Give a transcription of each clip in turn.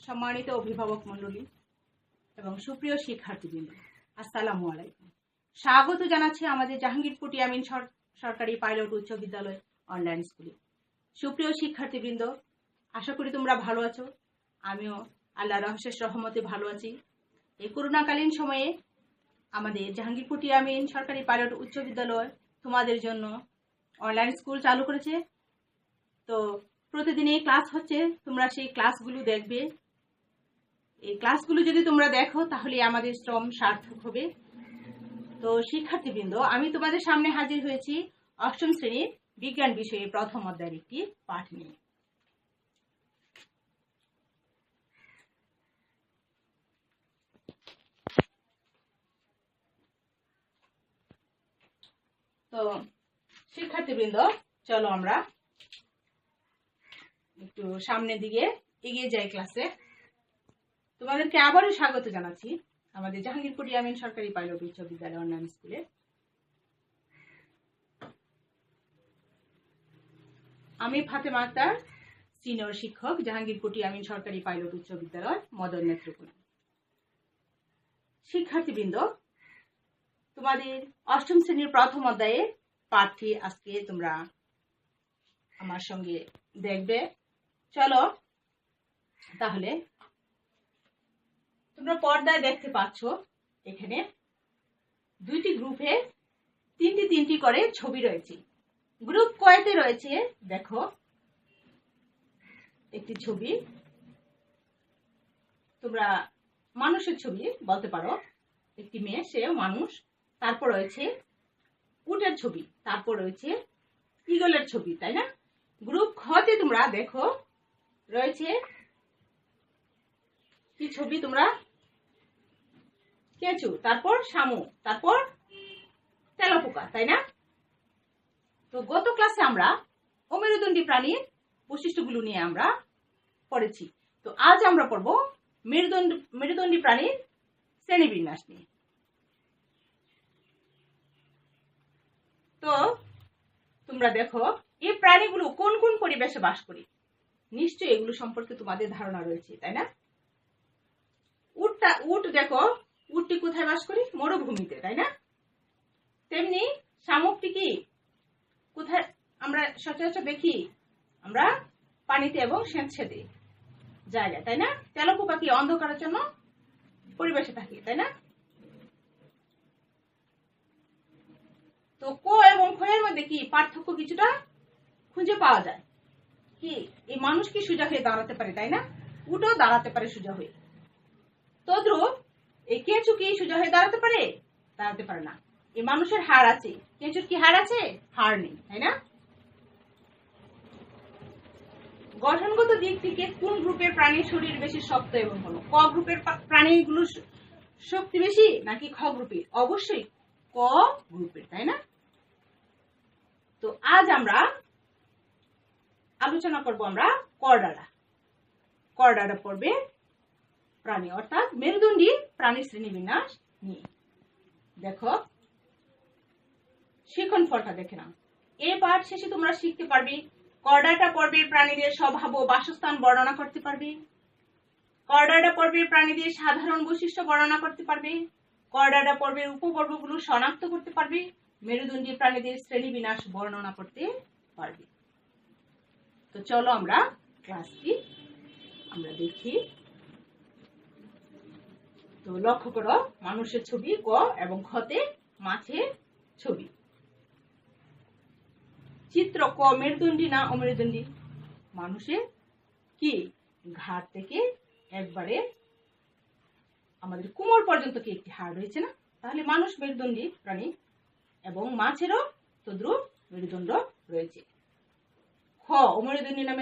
সম্মানিত অভিভাবক মণ্ডলী এবং সুপ্রিয় শিক্ষার্থীবৃন্দ, আসসালামু আলাইকুম। স্বাগত জানাচ্ছি আমাদের জাহাঙ্গীরপুর টিয়ামিন সরকারি পাইলট উচ্চ বিদ্যালয় অনলাইন স্কুলে। সুপ্রিয় শিক্ষার্থীবৃন্দ, আশা করি তোমরা ভালো আছো। আমিও আল্লাহর অশেষ রহমতে ভালো আছি। এই করোনাকালীন সময়ে আমাদের জাহাঙ্গীরপুর টিয়ামিন সরকারি পাইলট উচ্চ বিদ্যালয় তোমাদের জন্য অনলাইন স্কুল চালু করেছে। তো প্রতিদিনই ক্লাস হচ্ছে, তোমরা সেই ক্লাসগুলো দেখবে। এই ক্লাসগুলো যদি তোমরা দেখো তাহলে আমাদের শ্রম সার্থক হবে। তো শিক্ষার্থীবৃন্দ, আমি তোমাদের সামনে হাজির হয়েছি অষ্টম শ্রেণীর বিজ্ঞান বিষয়ে প্রথম অধ্যায়ের একটি পাঠ নিয়ে। তো শিক্ষার্থীবৃন্দ, চলো আমরা একটু সামনের দিকে এগিয়ে যাই ক্লাসে। তোমাদেরকে আবারও স্বাগত জানাচ্ছি আমাদের জাহাঙ্গীরপুর টিয়ামিন সরকারি পাইলট উচ্চ বিদ্যালয় অনলাইন স্কুলে। আমি ফাতেমা আক্তার, সিনিয়র শিক্ষক, জাহাঙ্গীরপুর টিয়ামিন সরকারি পাইলট উচ্চ বিদ্যালয়, মদন নেত্রকোনা। শিক্ষার্থীবৃন্দ, তোমাদের অষ্টম শ্রেণীর প্রথম অধ্যায়ে পাঠটি আজকে তোমরা আমার সঙ্গে দেখবে। চলো তাহলে, তোমরা পর্দায় দেখতে পাচ্ছ এখানে দুইটি গ্রুপে তিনটি করে ছবি রয়েছে। গ্রুপ কয়তে রয়েছে দেখো, একটি ছবি তোমরা মানুষের ছবি বলতে পারো, একটি মেয়ে, সে মানুষ। তারপর রয়েছে উটের ছবি, তারপর রয়েছে ঈগলের ছবি, তাই না? গ্রুপ খতে তোমরা দেখো রয়েছে কি ছবি? তোমরা কেঁচু, তারপর শামুক, তারপর তেলাপোকা, তাই না? তো গত ক্লাসে আমরা অমেরুদণ্ডী প্রাণীর বৈশিষ্ট্যগুলো নিয়ে আমরা পড়েছি। তো আজ আমরা পড়ব মেরুদণ্ডী প্রাণীর শ্রেণীবিন্যাস নিয়ে। তো তোমরা দেখো এই প্রাণীগুলো কোন কোন পরিবেশে বাস করে, নিশ্চয়ই এগুলো সম্পর্কে তোমাদের ধারণা রয়েছে, তাই না? উট দেখো, উটটি কোথায় বাস করে? মরুভূমিতে, তাই না? তেমনি শামুকটি কি কোথায় আমরা সচরাচর দেখি? আমরা পানিতে এবং স্যাঁতসেঁতে জায়গায়, তাই না? তেলাপোকা কি অন্ধকারের জন্য পরিবেশে থাকে, তাই না? তো ক এবং খ এর মধ্যে কি পার্থক্য কিছুটা খুঁজে পাওয়া যায়। কি এই মানুষ কি সোজা হয়ে দাঁড়াতে পারে, তাই না? উটও দাঁড়াতে পারে সোজা হয়ে। তদ্রূপ এই কেঁচু কি সোজা হয়ে দাঁড়াতে পারে? দাঁড়াতে পারে না। এই মানুষের হাড় আছে, কেঁচুর কি হাড় আছে? হাড় নেই, তাই না? গঠনগত দিক থেকে কোন গ্রুপের প্রাণীর শরীর বেশি শক্ত এবং ঘন? ক গ্রুপের প্রাণীগুলো শক্তি বেশি নাকি খ গ্রুপের? অবশ্যই ক গ্রুপের, তাই না? তো আজ আমরা আলোচনা করব আমরা করডারা পড়বে প্রাণী, অর্থাৎ মেরুদণ্ডী প্রাণী শ্রেণীবিন্যাস নিয়ে। দেখো শিখন ফলটা দেখে নাও। এই পাঠ শেষে তোমরা শিখতে পারবে করডাটা পর্বের প্রাণীদের স্বভাব ও বাসস্থান বর্ণনা করতে পারবে, করডাটা পর্বের প্রাণীদের সাধারণ বৈশিষ্ট্য বর্ণনা করতে পারবে, করডাটা পর্বের উপপর্বগুলো শনাক্ত করতে পারবে, মেরুদণ্ডী প্রাণীদের শ্রেণীবিন্যাস বর্ণনা করতে পারবে। তো চলো আমরা ক্লাসটি আমরা দেখি। তো লক্ষ্য করো, মানুষের ছবি ক এবং খতে মাছের ছবি। চিত্র ক মেরুদণ্ডী না অমেরুদণ্ডী? মানুষের কি ঘাড় থেকে একবারে আমাদের কোমর পর্যন্ত কি একটি হাড় রয়েছে না? তাহলে মানুষ মেরুদণ্ডী প্রাণী এবং মাছেরও তদ্রূপ মেরুদণ্ড রয়েছে। খ অমেরুদণ্ডী না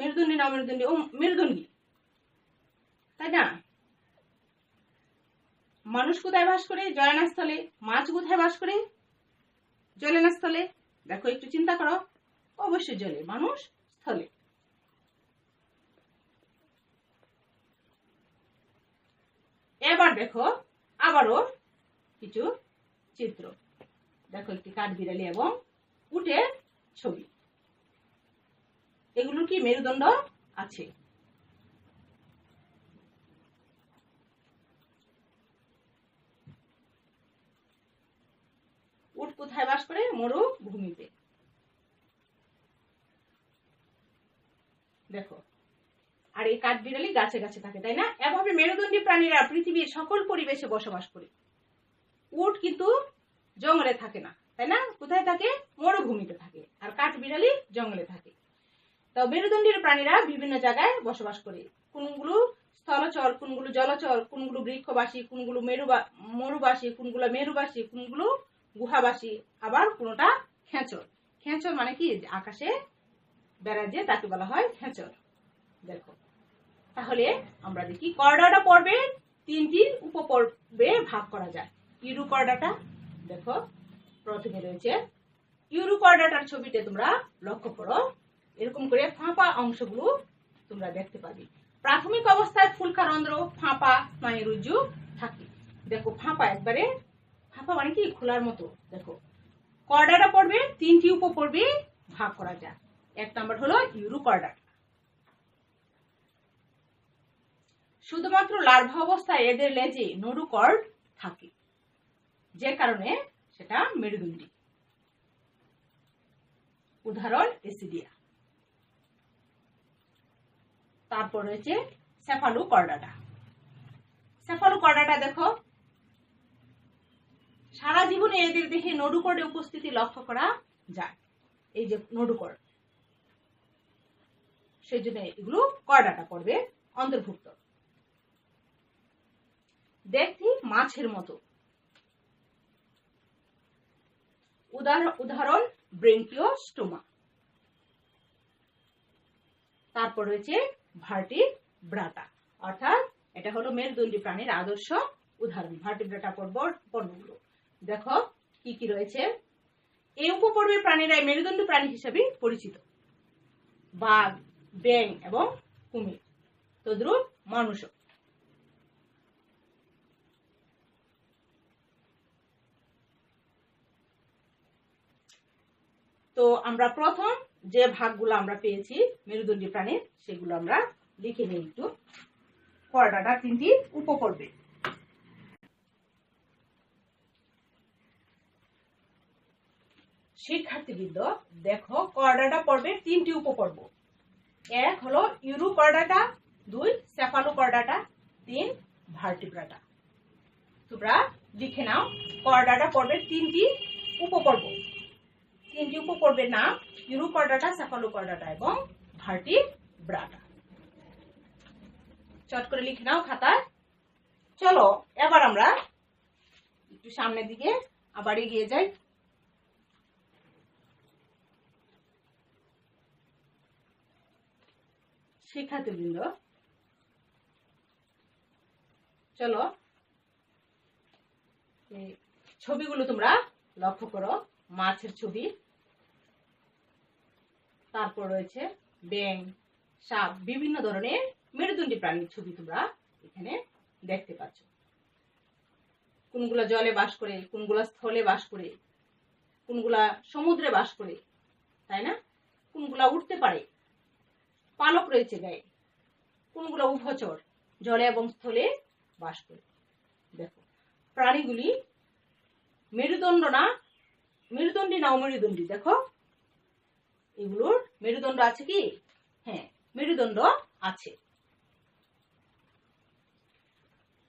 মেরুদণ্ডী না অমেরুদণ্ডী? ও মেরুদণ্ডী, তাই না? মানুষ কোথায় বাস করে? জলনাস্থলে। মাছ কোথায় বাস করে? জলনাস্থলে। দেখো একটু চিন্তা করো, অবশ্যই জলে, মানুষ স্থলে। এবার দেখো আবারও কিছু চিত্র। দেখো একটি কাঠবিড়ালি এবং উটের ছবি। এগুলো কি মেরুদণ্ড আছে? কোথায় বাস করে? মরুভূমিতে। দেখো, আর এই কাঠবিড়ালি গাছে গাছে থাকে, তাই না? এভাবে মেরুদণ্ডী প্রাণীরা পৃথিবীর সকল পরিবেশে বসবাস করে। উট কিন্তু জঙ্গলে থাকে না, তাই না? কোথায় থাকে? মরুভূমিতে থাকে। আর কাঠবিড়ালি জঙ্গলে থাকে। তো মেরুদণ্ডী প্রাণীরা বিভিন্ন জায়গায় বসবাস করে। কোনগুলো স্থলচর, কোনগুলো জলচর, কোনগুলো বৃক্ষবাসী, কোনগুলো মরুবাসী, কোনগুলো মেরুবাসী, কোনগুলো গুহাবাসী, আবার কোনটা খেঁচর। খেঁচর মানে কি? আকাশে বেড়ায় যে, তাকে বলা হয় খেঁচর। দেখো, তাহলে আমরা দেখি করডাটা পর্বে 3টি উপপর্বে ভাগ করা যায়। ইউরোকর্ডাটা দেখো, প্রথমে রয়েছে ইউরোকর্ডাটার ছবিতে তোমরা লক্ষ্য করো, এরকম করে ফাঁপা অংশগুলো তোমরা দেখতে পাবে। প্রাথমিক অবস্থায় ফুলকারন্ধ্র, ফাঁপা স্নায়ুরজ্জু থাকে। দেখো, ফাঁপা, একবারে ফাঁপা মানে কি? খোলার মতো। দেখো, কর্ডাটা পর্বে 3টি উপপর্বে ভাগ করা যায়। 1 নম্বর হলো ইউরোকর্ডাটা। শুধুমাত্র লার্ভা অবস্থায় এদের লেজে নোডোকর্ড থাকে, যে কারণে সেটা মেরুদণ্ডী। উদাহরণ এসিডিয়া। তারপর রয়েছে সেফালোকর্ডাটা। সেফালোকর্ডাটা দেখো, সারা জীবনে এদের দেহে নোডোকর্ডের উপস্থিতি লক্ষ্য করা যায়। এই যে নোডোকর্ড, সেই জন্য এগুলো কর্ডাটা পর্বে অন্তর্ভুক্ত। দেখতে মাছের মতো। উদাহরণ ব্রেঙ্কিওস্টোমা। তারপর রয়েছে ভার্টিব্রাটা, অর্থাৎ এটা হলো মেরুদণ্ডী প্রাণীর আদর্শ উদাহরণ। ভার্টিব্রাটা পর্বগুলো দেখো কি কি রয়েছে। এই উপপর্বের প্রাণীরা মেরুদণ্ডী প্রাণী হিসেবে পরিচিত। বাঘ, ব্যাঙ এবং কুমির, তদ্রুপ মানুষও। তো আমরা প্রথম যে ভাগগুলো আমরা পেয়েছি মেরুদণ্ডী প্রাণীর, সেগুলো আমরা লিখে নিই একটু। করডাটা 3টি উপপর্বে। শিক্ষার্থীবৃন্দ দেখো, করডাটা পর্বের 3টি উপপর্ব। 1 হলো ইউরোকর্ডাটা, 2 সেফালোকর্ডাটা, 3 ভার্টিব্রাটা। তোমরা লিখে নাও করডাটা পর্বের 3টি উপপর্ব। 3টি উপপর্বের নাম ইউরোকর্ডাটা, সেফালোকর্ডাটা এবং ভার্টিব্রাটা। চট করে লিখে নাও খাতায়। চলো এবার আমরা একটু সামনের দিকে আবার এগিয়ে যাই। শিক্ষার্থীবৃন্দ চলো ছবিগুলো তোমরা লক্ষ্য করো। মাছের ছবি, তারপর রয়েছে ব্যাঙ, সাপ, বিভিন্ন ধরনের মেরুদণ্ডী প্রাণীর ছবি তোমরা এখানে দেখতে পাচ্ছ। কোনগুলা জলে বাস করে, কোনগুলা স্থলে বাস করে, কোনগুলা সমুদ্রে বাস করে, তাই না? কোনগুলা উঠতে পারে, পালক রয়েছে গায়ে, কোনগুলো উভচর, জলে এবং স্থলে বাস করে। দেখো, প্রাণীগুলি মেরুদণ্ডী না অমেরুদণ্ডী? দেখো, এগুলোর মেরুদণ্ড আছে কি? হ্যাঁ, মেরুদণ্ড আছে।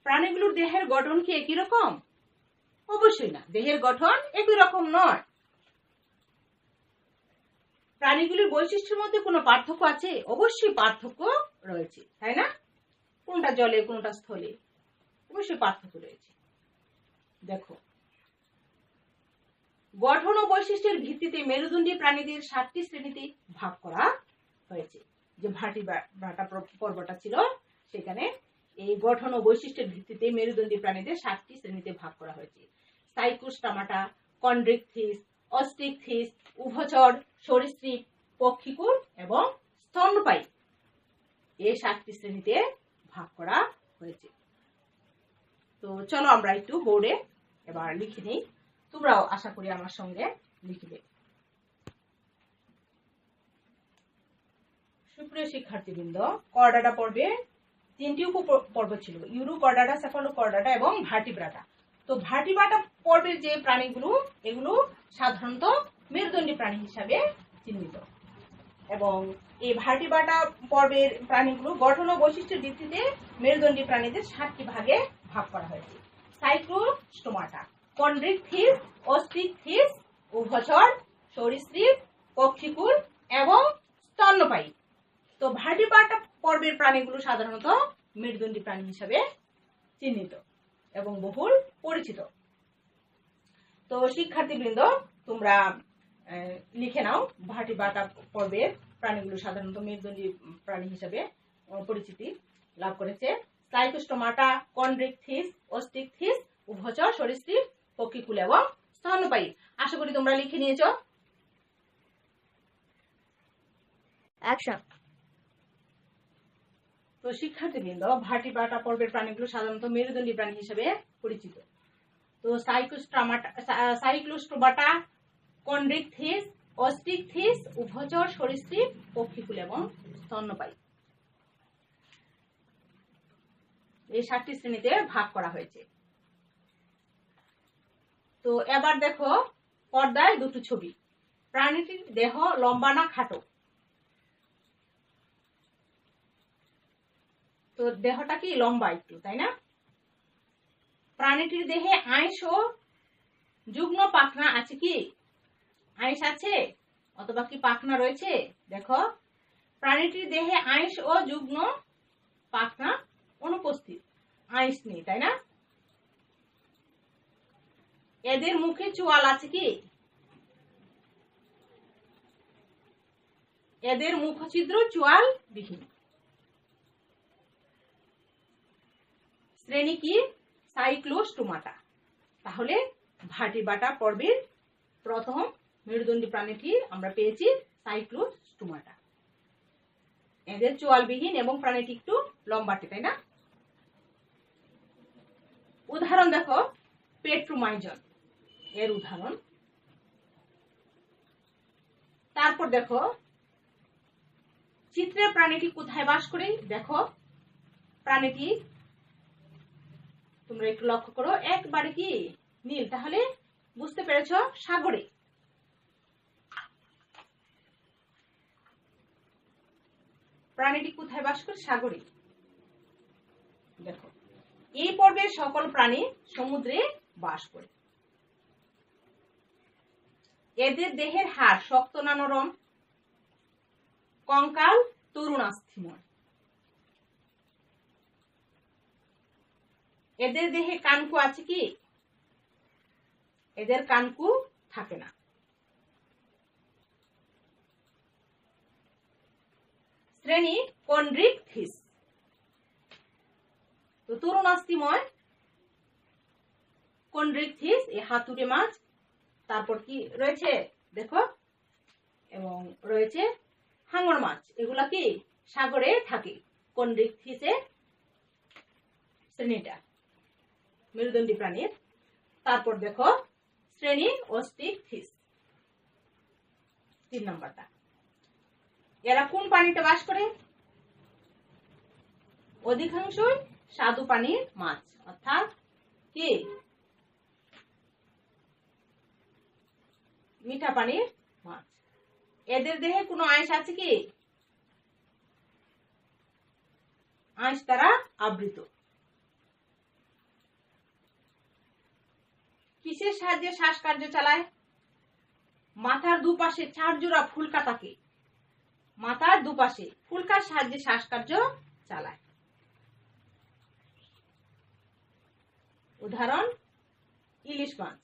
প্রাণীগুলোর দেহের গঠন কি একই রকম? অবশ্যই না, দেহের গঠন একই রকম নয়। প্রাণীগুলির বৈশিষ্ট্যের মধ্যে কোনো পার্থক্য আছে? অবশ্যই পার্থক্য রয়েছে, তাই না? কোনটা জলে, কোনটা স্থলে, অবশ্যই পার্থক্য রয়েছে। দেখো, গঠন ও বৈশিষ্ট্যের ভিত্তিতে মেরুদণ্ডী প্রাণীদের 7টি শ্রেণীতে ভাগ করা হয়েছে। যে ভার্টিব্রাটা পর্বটা ছিল, সেখানে এই গঠন ও বৈশিষ্ট্যের ভিত্তিতে মেরুদণ্ডী প্রাণীদের 7টি শ্রেণীতে ভাগ করা হয়েছে। সাইকোস্টামাটা, কন্ড্রিকথিস, অস্টিকথিস, উভচর, সরীসৃপ, পক্ষীকুল এবং স্তন্যপায়ী, এই 7টি শ্রেণীতে ভাগ করা হয়েছে। তো চলো আমরা একটু বোর্ডে এবার লিখে নিই। তোমরাও আশা করি আমার সঙ্গে লিখবে। সুপ্রিয় শিক্ষার্থীবৃন্দ, করডাটা পর্বে 3টি উপপর্ব ছিল, ইউরোকর্ডাটা, সেফালোকর্ডাটা এবং ভার্টিব্রাটা। তো ভার্টিব্রাটা পর্বের যে প্রাণীগুলো এগুলো সাধারণত মেরুদণ্ডী প্রাণী হিসাবে চিহ্নিত এবং এই ভার্টিব্রাটা পর্বের প্রাণীগুলো গঠন ও বৈশিষ্ট্যের ভিত্তিতে মেরুদণ্ডী প্রাণীদের 7টি ভাগে ভাগ করা হয়েছে। সাইক্লোস্টোমাটা, কন্ড্রিকথিস, অস্টিকথিস, উভচর, সরীসৃপ, পক্ষীকুল এবং স্তন্যপায়ী। তো ভার্টিব্রাটা পর্বের প্রাণীগুলো সাধারণত মেরুদণ্ডী প্রাণী হিসাবে চিহ্নিত এবং বহুল পরিচিত। তো শিক্ষার্থীবৃন্দ, তোমরা লিখে নাও ভার্টিব্রাটা পর্বের প্রাণীগুলো সাধারণত মেরুদণ্ডী প্রাণী হিসাবে পরিচিতি লাভ করেছে। সাইক্লোস্টোমাটা, কন্ড্রিকথিস, অস্টিকথিস, উভচর, সরীসৃপ, পক্ষীকুল এবং স্তন্যপায়ী। আশা করি তোমরা লিখে নিয়েছো। অ্যাকশন। তো শিক্ষার্থীবৃন্দ, ভার্টিব্রাটা পর্বের প্রাণীগুলো সাধারণত মেরুদণ্ডী প্রাণী হিসেবে পরিচিত। তো সাইক্লোস্টোমাটা, কন্ড্রিকথিস, অস্টিকথিস, উভচর, সরীসৃপ, পক্ষীকুল এবং স্তন্যপায়ী এই 7টি শ্রেণীতে ভাগ করা হয়েছে। তো এবার দেখো পর্দায় দুটো ছবি। প্রাণীটির দেহ লম্বা না খাটো? তো দেহটা কি লম্বা একটু, তাই না? প্রাণীটির দেহে আঁশ ও যুগ্ম পাখনা আছে কি? আঁশ আছে অথবা কি পাখনা রয়েছে? দেখো, প্রাণীটির দেহে আঁশ ও যুগ্ম পাখনা অনুপস্থিত, আঁশ নেই, তাই না? এদের মুখে চোয়াল আছে কি? এদের মুখছিদ্র চোয়াল বিহীন। শ্রেণী কি? সাইক্লোস্টোমাটা। তাহলে ভার্টিব্রাটা পর্বের প্রথম মেরুদণ্ডী প্রাণীটি আমরা পেয়েছি সাইক্লোস্টোমাটা। এদের চোয়ালবিহীন এবং প্রাণীটি একটু লম্বাটে, তাই না? উদাহরণ দেখো, পেট্রোমাইজন এর উদাহরণ। তারপর দেখো চিত্রের প্রাণীটি কোথায় বাস করে? দেখো প্রাণীটি তোমরা একটু লক্ষ্য করো, একবারে কি নীল, তাহলে বুঝতে পেরেছো সাগরে। প্রাণীটি কোথায় বাস করে? সাগরে। দেখো, এই পর্বের সকল প্রাণী সমুদ্রে বাস করে। এদের দেহের হাড় শক্ত না নরম? কঙ্কাল তরুণাস্থিময়। এদের দেহে কানকু আছে কি? এদের কানকু থাকে না। শ্রেণী কন্ড্রিকথিস। তো তরুণাস্থিময় কন্ড্রিকথিস, এ হাতুড়ে মাছ। তারপর কি রয়েছে দেখো, এবং রয়েছে হাঙর মাছ। এগুলা কি সাগরে থাকে। কন্ড্রিকথিসের শ্রেণীটা মেরুদণ্ডী প্রাণীর। তারপর দেখো শ্রেণী অস্টিকথিস, 3 নম্বরটা। এরা কোন পানিতে বাস করে? অধিকাংশই স্বাদু পানির মাছ, অর্থাৎ কি মিঠা পানির মাছ। এদের দেহে কোনো আঁশ আছে কি? আঁশ দ্বারা আবৃত। কিসের সাহায্যে শ্বাসকার্য চালায়? মাথার দুপাশে 4 জোড়া ফুলকা থাকে। মাথার দুপাশে ফুলকার সাহায্যে শ্বাসকার্য চালায়। উদাহরণ ইলিশ মাছ।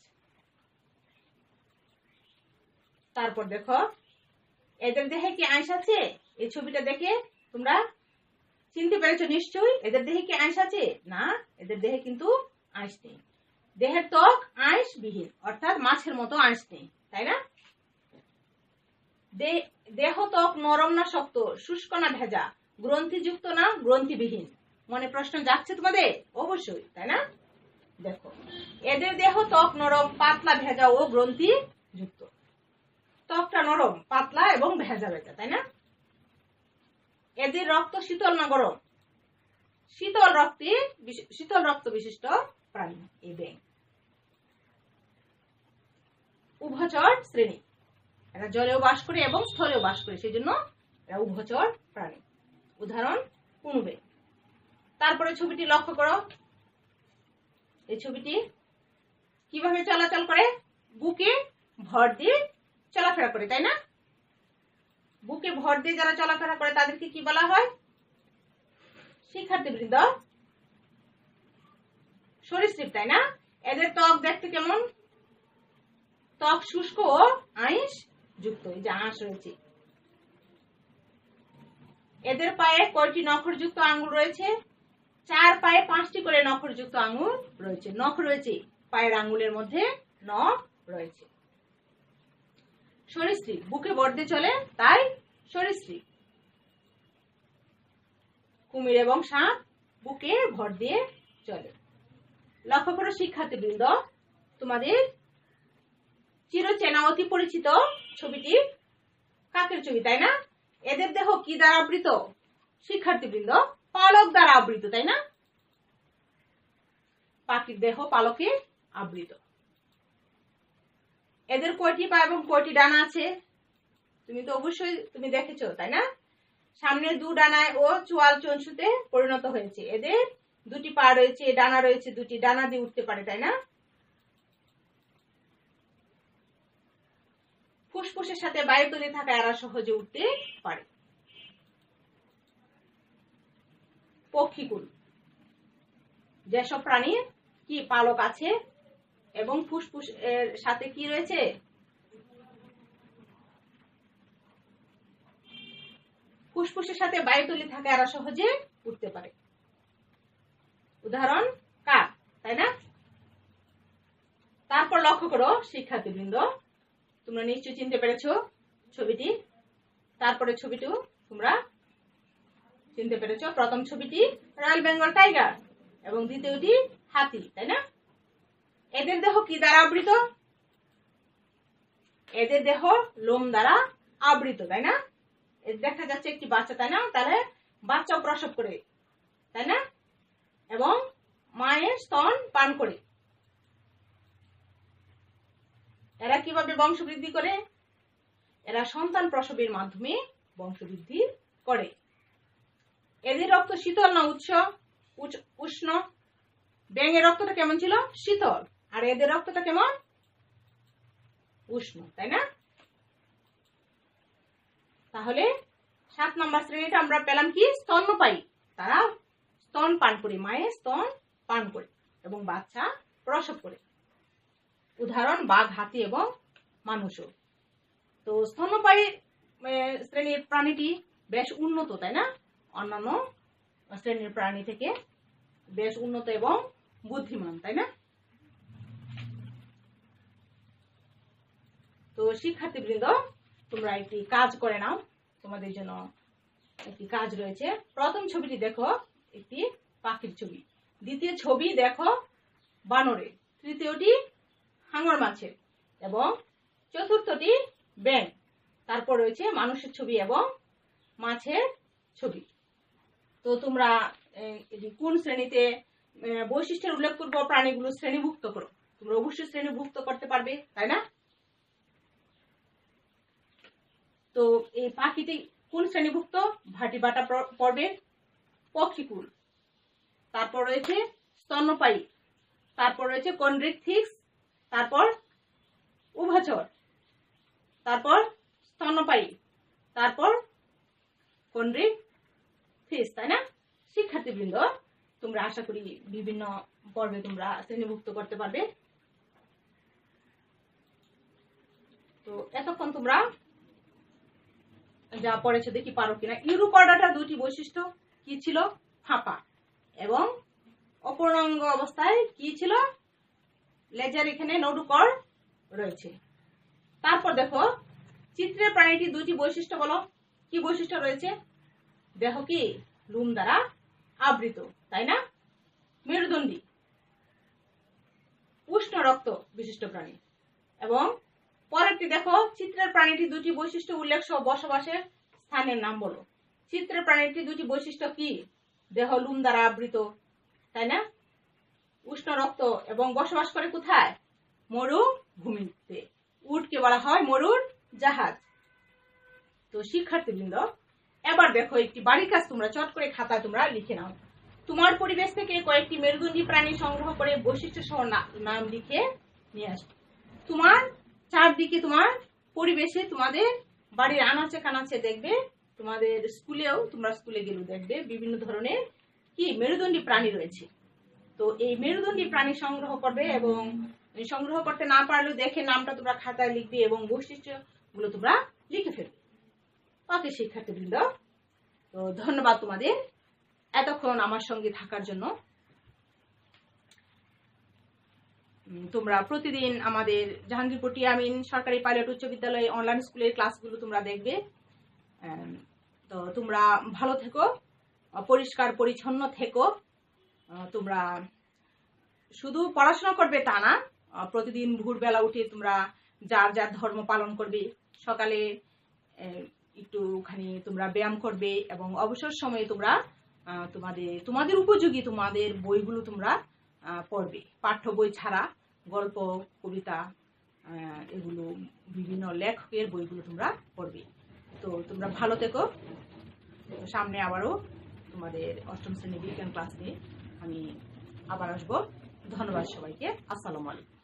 তারপর দেখো এদের দেহে কি আঁশ আছে? এই ছবিটা দেখে তোমরা চিনতে পেরেছো নিশ্চয়ই। এদের দেহে কি আঁশ আছে? না, এদের দেহে কিন্তু আঁশ নেই। দেহের ত্বক আঁশ বিহীন, অর্থাৎ মাছের মতো আঁশ নেই, তাই না? দেহ ত্বক নরম না শক্ত, শুষ্ক না ভেজা, গ্রন্থিযুক্ত না গ্রন্থিবিহীন? মনে প্রশ্ন যাচ্ছে তোমাদের? অবশ্যই, তাই না? দেখো, এদের দেহ ত্বক নরম, পাতলা, ভেজা ও গ্রন্থি যুক্ত। ত্বকটা নরম, পাতলা এবং ভেজা ভেজা, তাই না? এদের রক্ত শীতল না গরম? শীতল রক্ত বিশিষ্ট প্রাণী এই ব্যাঙ। উভচর শ্রেণী। এরা জলেও বাস করে এবং স্থলেও বাস করে, সেই জন্য এরা উভচর প্রাণী। উদাহরণ কুনুবে। তারপরে ছবিটি লক্ষ্য করো, এই ছবিটি কিভাবে চলাচল করে? বুকে ভর দিয়ে চলাফেরা করে, তাই না? বুকে ভর দিয়ে যারা চলাফেরা করে তাদেরকে কি বলা হয়? শিক্ষার্থীবৃন্দ, সরীসৃপ, তাই না? এদের ত্বক দেখতে কেমন? ত্বক শুষ্ক ও আঁশ যুক্ত, এই যে আঁশ রয়েছে। এদের পায়ে কয়টি নখরযুক্ত আঙ্গুল রয়েছে? 4 পায়ে 5টি করে নখরযুক্ত আঙ্গুল রয়েছে। নখ রয়েছে, পায়ের আঙ্গুলের মধ্যে নখ রয়েছে। সরীসৃপ, বুকে ভর দিয়ে চলে, তাই সরীসৃপ। কুমির এবং সাপ বুকে ভর দিয়ে চলে। লক্ষ্য করো শিক্ষার্থীবৃন্দ, তোমাদের চিরচেনা অতি পরিচিত ছবিটি কাকের ছবি, তাই না? এদের দেহ কি দ্বারা আবৃত? শিক্ষার্থীবৃন্দ, পালক দ্বারা আবৃত, তাই না? পাখির দেহ পালকে আবৃত। এদের কয়টি পা এবং কয়টি ডানা আছে? তুমি তো অবশ্যই দেখেছো, তাই না? সামনের 2 ডানায় ও চোয়াল চঞ্চুতে পরিণত হয়েছে। এদের 2টি পা রয়েছে, ডানা রয়েছে 2টি, ডানা দিয়ে উঠতে পারে, তাই না? ফুসফুসের সাথে বায়ুতলে থাকা এরা সহজে উঠতে পারে। পক্ষীকুল, যেসব প্রাণীর কি পালক আছে এবং ফুসফুস এর সাথে কি রয়েছে? ফুসফুসের সাথে বায়ুতলে থাকা এরা সহজে উঠতে পারে। উদাহরণ কাক, তাই না? তারপর লক্ষ্য করো শিক্ষার্থীবৃন্দ, তোমরা নিশ্চয়ই চিনতে পেরেছো ছবিটি। তারপরে ছবিটিও তোমরা চিনতে পেরেছো। প্রথম ছবিটি রয়্যাল বেঙ্গল টাইগার এবং দ্বিতীয়টি হাতি, তাই না? এদের দেহ কি দ্বারা আবৃত? এদের দেহ লোম দ্বারা আবৃত, তাই না? দেখা যাচ্ছে একটি বাচ্চা, তাই না? তাহলে বাচ্চাও প্রসব করে, তাই না? এবং মায়ের স্তন পান করে। এরা কিভাবে বংশবৃদ্ধি করে? এরা সন্তান প্রসবের মাধ্যমে বংশবৃদ্ধি করে। এদের রক্ত শীতল না উষ্ণ? ব্যাঙের রক্তটা কেমন ছিল? শীতল। আর এদের রক্তটা কেমন? উষ্ণ, তাই না? তাহলে 7 নম্বর শ্রেণীটা আমরা পেলাম কি? স্তন্যপায়ী। তারা স্তন পান করে, মায়ের স্তন পান করে এবং বাচ্চা প্রসব করে। উদাহরণ বাঘ, হাতি এবং মানুষও। তো স্তন্যপায়ী শ্রেণীর প্রাণীটি বেশ উন্নত, তাই না? অন্যান্য শ্রেণীর প্রাণী থেকে বেশ উন্নত এবং বুদ্ধিমান, তাই না? তো শিক্ষার্থীবৃন্দ, তোমরা একটি কাজ করে নাও। তোমাদের জন্য একটি কাজ রয়েছে। প্রথম ছবিটি দেখো, একটি পাখির ছবি। দ্বিতীয় ছবি দেখো বানরের। তৃতীয়টি হাঙর মাছের এবং চতুর্থটি ব্যাঙ। তারপর রয়েছে মানুষের ছবি এবং মাছের ছবি। তো তোমরা কোন শ্রেণীতে বৈশিষ্ট্যের উল্লেখযোগ্য প্রাণীগুলো শ্রেণীভুক্ত করো? তোমরা অবশ্যই শ্রেণীভুক্ত করতে পারবে, তাই না? তো এই পাখিটি কোন শ্রেণীভুক্ত? ভাটিবাটা পর্বের পক্ষীকুল। তারপর রয়েছে স্তন্যপায়ী, তারপর রয়েছে কন্ড্রিকথিক্স, তারপর উভচর, তারপর স্তন্যপায়ী, তারপর কন্ড্রিকথিক্স, তাই না? শিক্ষার্থীবৃন্দ, তোমরা আশা করি বিভিন্ন পর্বে তোমরা শ্রেণীভুক্ত করতে পারবে। তো এতক্ষণ তোমরা যা পড়েছো দেখি পারো কিনা। ইউরোকর্ডাটার 2টি বৈশিষ্ট্য কি ছিল? ফাঁপা এবং অপূর্ণাঙ্গ অবস্থায় কি ছিল? লেজার এখানে নৌডুকর রয়েছে। তারপর দেখো চিত্রের প্রাণীটি 2টি বৈশিষ্ট্য বলো। কি বৈশিষ্ট্য রয়েছে? দেহ কি? লোম দ্বারা আবৃত, তাই না? মেরুদণ্ডী, উষ্ণ রক্ত বিশিষ্ট প্রাণী। এবং পরেরটি দেখো, চিত্রের প্রাণীটি 2টি বৈশিষ্ট্য উল্লেখ সহ বসবাসের স্থানের নাম বলো। চিত্রের প্রাণীটি 2টি বৈশিষ্ট্য কি? দেহ লোম দ্বারা আবৃত, তাই না? উষ্ণ রক্ত এবং বসবাস করে কোথায়? মরুভূমিতে। এগুলোকে বলা হয় মরুর জাহাজ। তো শিক্ষার্থীবৃন্দ, এবার দেখো একটি বাড়ির কাজ তোমরা চট করে খাতায় তোমরা লিখে নাও। তোমার পরিবেশ থেকে কয়েকটি মেরুদণ্ডী প্রাণী সংগ্রহ করে বৈশিষ্ট্য সহ নাম লিখে নিয়ে আসবে। তোমার চারদিকে তোমার পরিবেশে তোমাদের বাড়ির আনাচে কানাচে দেখবে, তোমাদের স্কুলেও তোমরা স্কুলে গেলেও দেখবে বিভিন্ন ধরনের কি মেরুদণ্ডী প্রাণী রয়েছে। তো এই মেরুদণ্ডী প্রাণী সংগ্রহ করবে এবং সংগ্রহ করতে না পারলেও দেখে নামটা তোমরা খাতায় লিখবে এবং বৈশিষ্ট্যগুলো তোমরা লিখে ফেলবে। ওকে শিক্ষার্থীবৃন্দ, তো ধন্যবাদ তোমাদের এতক্ষণ আমার সঙ্গে থাকার জন্য। তোমরা প্রতিদিন আমাদের জাহাঙ্গীরপুর টি আমিন সরকারি পাইলট উচ্চ বিদ্যালয়ে অনলাইন স্কুলের ক্লাসগুলো তোমরা দেখবে। তো তোমরা ভালো থেকো, পরিষ্কার পরিচ্ছন্ন থেকো। তোমরা শুধু পড়াশোনা করবে তা না, প্রতিদিন ভোরবেলা উঠে তোমরা যার যার ধর্ম পালন করবে, সকালে একটুখানি তোমরা ব্যায়াম করবে এবং অবসর সময়ে তোমরা তোমাদের উপযোগী তোমাদের বইগুলো তোমরা পড়বে। পাঠ্য বই ছাড়া গল্প, কবিতা, এগুলো বিভিন্ন লেখকের বইগুলো তোমরা পড়বে। তো তোমরা ভালো থেকো। সামনে আবারও তোমাদের অষ্টম শ্রেণী বিজ্ঞান ক্লাস নিয়ে আমি আবার আসবো। ধন্যবাদ সবাইকে। আসসালামু আলাইকুম।